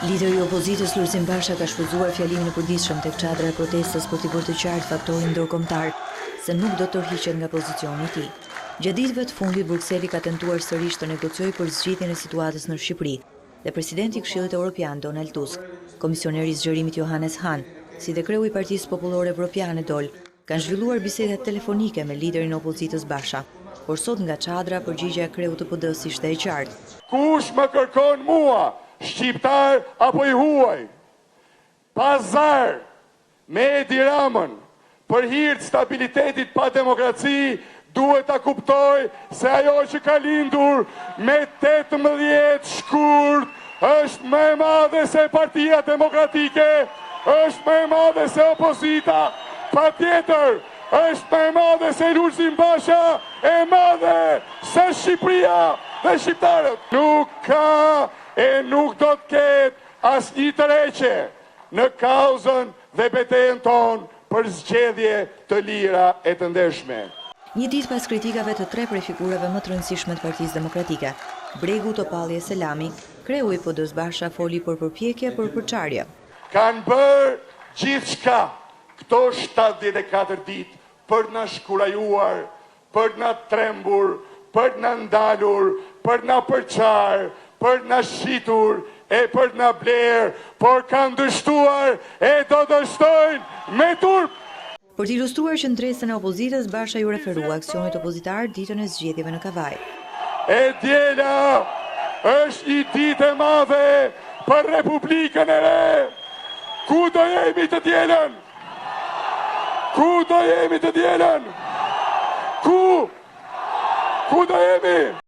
Lideri i opozitës Lulzim Basha ka shfrytzuar fjalimin e përditshëm tek çadra e protestës për t'i bërë të qartë faktorin ndërkombëtar se nuk do të tërhiqet nga pozicioni i tij. Gjatë ditëve të fundit Brukseli ka tentuar sërish të negociojë për zgjidhjen e situatës në Shqipëri dhe presidenti i Këshillit Evropian Donald Tusk, komisioneri i zgjerimit Johannes Hahn, si dhe kreu i Partisë Popullore Evropiane Dol, kanë zhvilluar biseda telefonike me liderin e opozitës Basha, por sot nga çadra përgjigjja e kreut të PD-s ishte e qartë. Kush më kërkon mua, shqiptar apo i huaj, pazar me Edi Ramën për hir të stabilitetit pa demokraci, duhet ta kuptoj se ajo që ka lindur me 18 shkurt është më e madhe se Partia Demokratike, është më e madhe se opozita, patjetër është më e madhe se Lulzim Basha, e madhe se Shqipëria dhe shqiptarët. Nuk ka e nuk do të ketë asnjë tërheqje në kauzën dhe betejën tonë për zgjedhje të lira e të ndershme. Një ditë pas kritikave të tre prej figurave më të rëndësishme të Partisë Demokratike, Bregu, Topalli e Selami, kreu i PD-s Basha foli për përpjekje për përçarje. Kanë bërë gjithçka këto 74 ditë për na shkurajuar, për na trembur, për na ndalur, për na përçar, për na shitur e për na bler, por kanë dështuar e do dështojnë me turp. Për të ilustruar qëndresën e opozitës, Basha ju referua aksionit opozitar ditën e zgjedhjeve në Kavaj. E djela është një ditë e madhe për Republikën e Re. Ku do jemi të dielën? Ku do jemi të dielën? Ku do jemi?